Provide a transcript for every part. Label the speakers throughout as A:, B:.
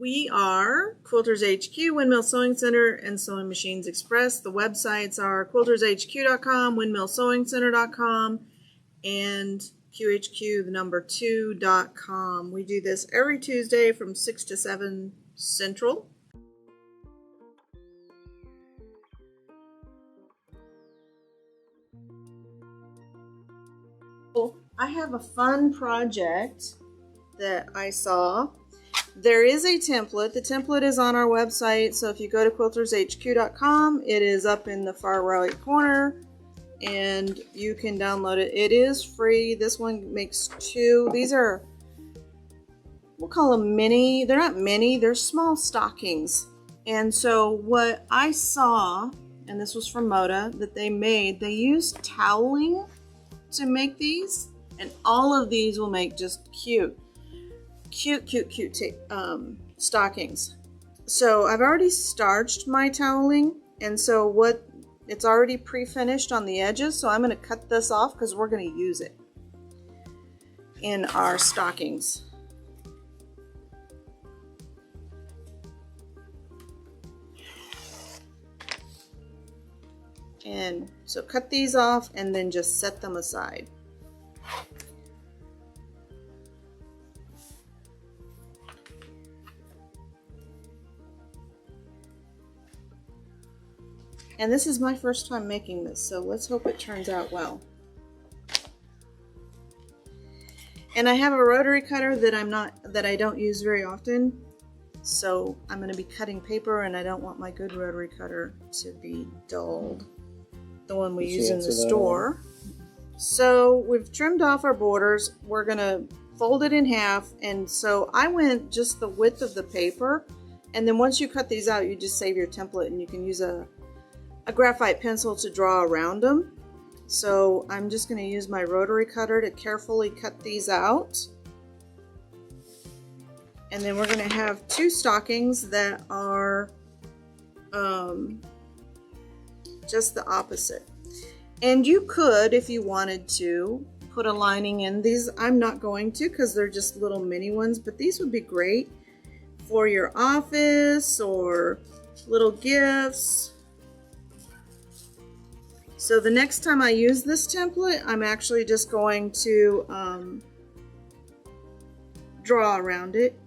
A: We are Quilters HQ, Windmill Sewing Center, and Sewing Machines Express. The websites are quiltershq.com, windmillsewingcenter.com, and QHQ2.com. We do this every Tuesday from 6 to 7 Central. I have a fun project that I saw. There is a template. The template is on our website, so if you go to quiltershq.com, it is up in the far right corner, and you can download it. It is free. This one makes two. These are, we'll call them mini. They're not mini, they're small stockings. And so what I saw, and this was from Moda, that they used toweling to make these, and all of these will make just cute stockings. So I've already starched my toweling, and so it's already pre-finished on the edges, so I'm going to cut this off because we're going to use it in our stockings. And so cut these off and then just set them aside. And this is my first time making this, so let's hope it turns out well. And I have a rotary cutter that I don't use very often, so I'm going to be cutting paper, and I don't want my good rotary cutter to be dulled, the one we use in the store. So we've trimmed off our borders. We're going to fold it in half, and so I went just the width of the paper, and then once you cut these out, you just save your template, and you can use a graphite pencil to draw around them. So I'm just going to use my rotary cutter to carefully cut these out. And then we're going to have two stockings that are just the opposite. And you could, if you wanted to, put a lining in these. I'm not going to because they're just little mini ones, but these would be great for your office or little gifts. So the next time I use this template, I'm actually just going to draw around it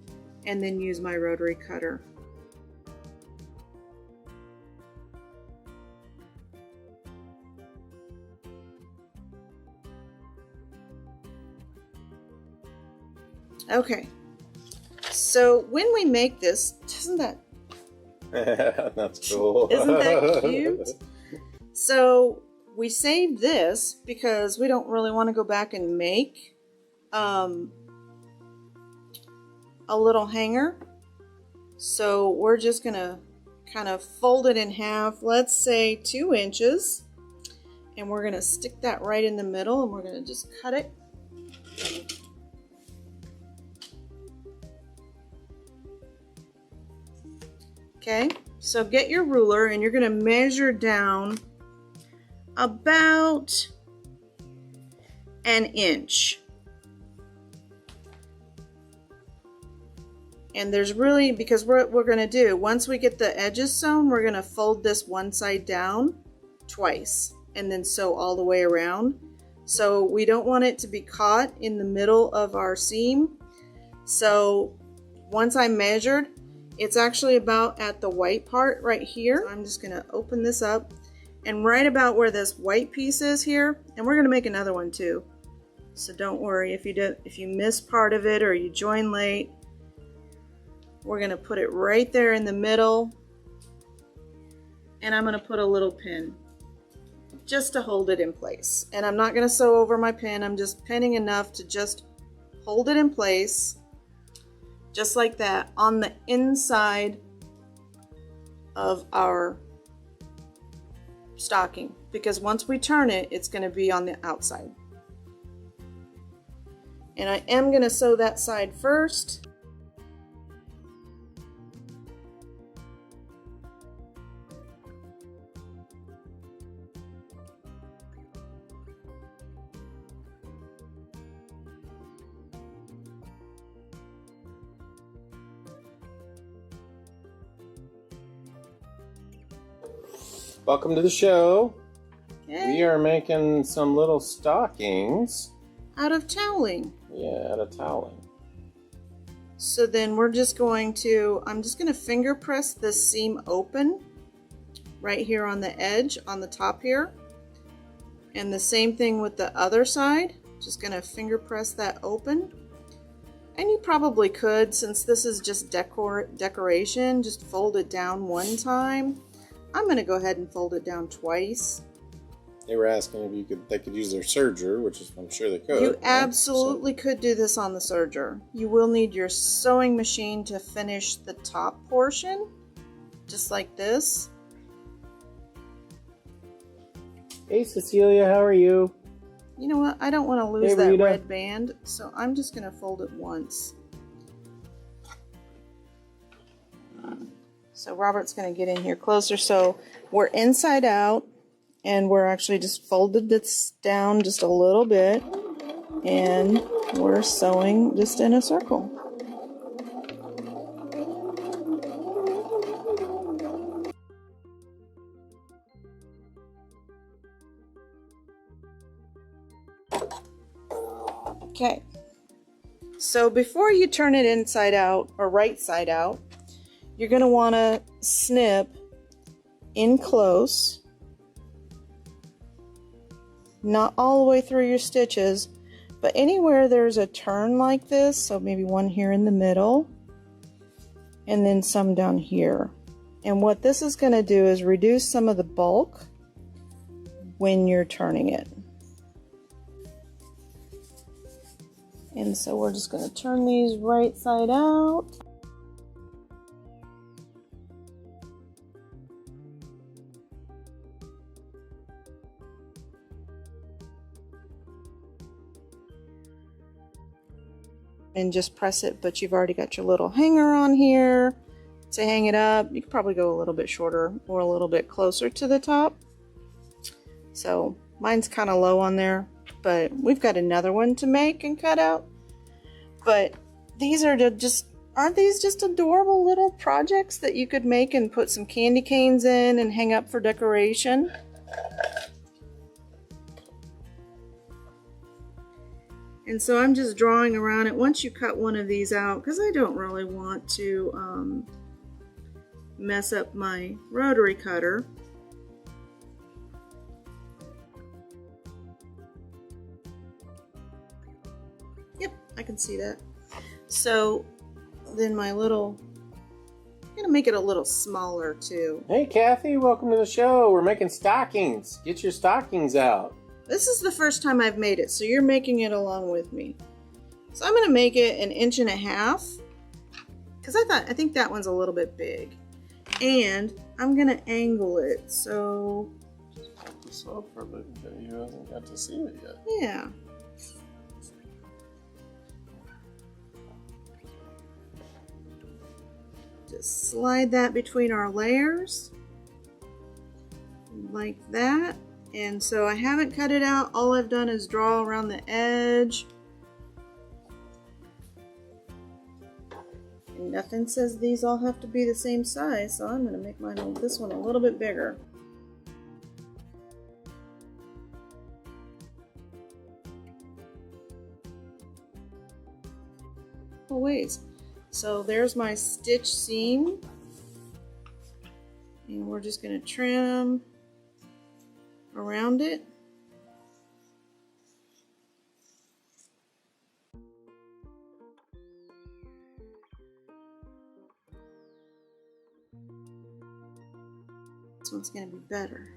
A: and then use my rotary cutter. Okay, so when we make this, isn't that
B: that's cool.
A: Isn't that cute? So we saved this because we don't really want to go back and make a little hanger. So we're just going to kind of fold it in half, let's say 2 inches. And we're going to stick that right in the middle, and we're going to just cut it. Okay, so get your ruler, and you're going to measure down about 1 inch. And there's really, because what we're going to do, once we get the edges sewn, we're going to fold this one side down twice and then sew all the way around. So we don't want it to be caught in the middle of our seam. So once I measured, it's actually about at the white part right here. So I'm just going to open this up, and right about where this white piece is here, and we're going to make another one too. So don't worry if you miss part of it or you join late. We're going to put it right there in the middle, and I'm going to put a little pin just to hold it in place. And I'm not going to sew over my pin. I'm just pinning enough to just hold it in place, just like that, on the inside of our stocking, because once we turn it, it's going to be on the outside. And I am going to sew that side first.
B: Welcome to the show.
A: Okay.
B: We are making some little stockings.
A: Out of toweling.
B: Yeah, out of toweling.
A: So then I'm just going to finger press this seam open right here on the edge, on the top here. And the same thing with the other side. Just going to finger press that open. And you probably could, since this is just decoration, just fold it down one time. I'm going to go ahead and fold it down twice.
B: They were asking if they could use their serger, which is, I'm sure they could.
A: You absolutely could do this on the serger. You will need your sewing machine to finish the top portion, just like this.
B: Hey Cecilia, how are you?
A: You know what? I don't want to lose
B: Hey,
A: that
B: Rita.
A: red band, so I'm just going to fold it once. So Robert's going to get in here closer. So we're inside out, and we're actually just folded this down just a little bit, and we're sewing just in a circle. Okay, so before you turn it inside out or right side out, you're going to want to snip in close, not all the way through your stitches, but anywhere there's a turn like this, so maybe one here in the middle, and then some down here. And what this is going to do is reduce some of the bulk when you're turning it. And so we're just going to turn these right side out. And just press it, but you've already got your little hanger on here to hang it up. You could probably go a little bit shorter or a little bit closer to the top. So mine's kind of low on there, but we've got another one to make and cut out. But these are aren't these just adorable little projects that you could make and put some candy canes in and hang up for decoration? And so I'm just drawing around it once you cut one of these out, because I don't really want to mess up my rotary cutter. Yep, I can see that. So then I'm gonna make it a little smaller too.
B: Hey Kathy, welcome to the show. We're making stockings. Get your stockings out.
A: This is the first time I've made it, so you're making it along with me. So I'm gonna make it 1.5 inches, because I think that one's a little bit big. And I'm gonna angle it, so
B: Just up for a bit, you haven't got to see it yet.
A: yeah. Just slide that between our layers, like that. And so I haven't cut it out, all I've done is draw around the edge. And nothing says these all have to be the same size, so I'm going to make this one a little bit bigger. Ways. So there's my stitch seam, and we're just going to trim around it. This one's going to be better.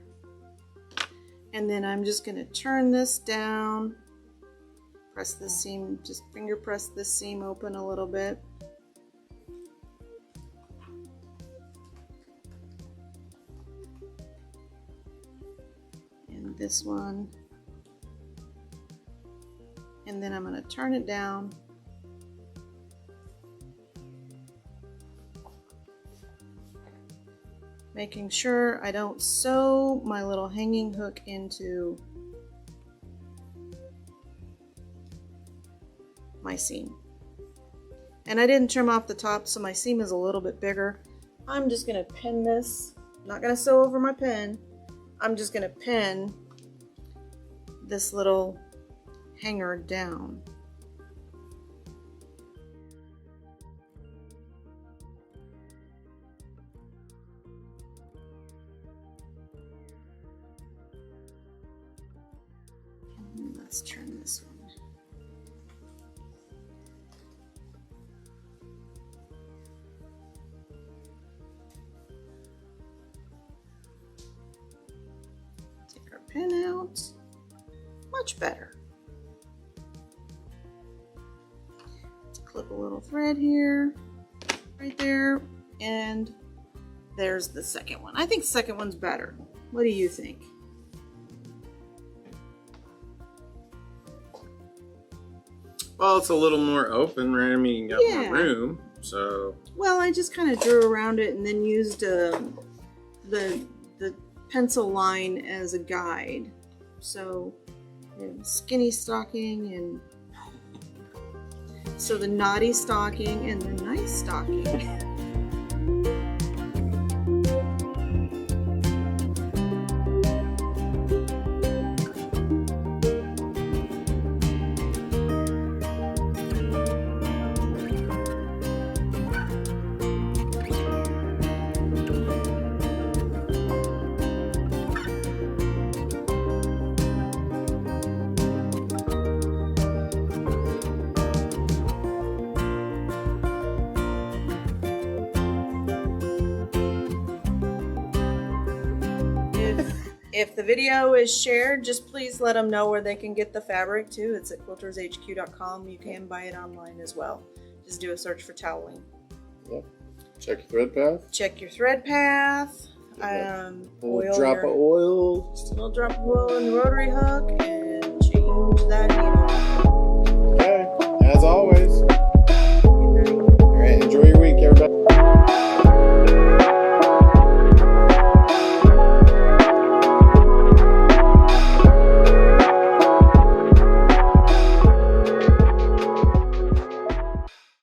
A: And then I'm just going to turn this down, press the seam, just finger press this seam open a little bit. And this one. And then I'm going to turn it down. Making sure I don't sew my little hanging hook into my seam. And I didn't trim off the top, so my seam is a little bit bigger. I'm just going to pin this. I'm not going to sew over my pin. I'm just going to pin this little hanger down. And let's turn this one. Take our pin out. Much better. Let's clip a little thread here, right there, and there's the second one. I think the second one's better. What do you think?
B: Well, it's a little more open, right? I mean, you got
A: Yeah.
B: more room, so.
A: Well, I just kind of drew around it and then used the pencil line as a guide. So, skinny stocking, and so the naughty stocking and the nice stocking. If the video is shared, just please let them know where they can get the fabric too. It's at quiltershq.com. You can buy it online as well. Just do a search for toweling.
B: Yep. Check your thread path.
A: Check your thread path.
B: Little drop of oil.
A: Just a little drop of oil in the rotary hook and change that needle.
B: Okay. As always,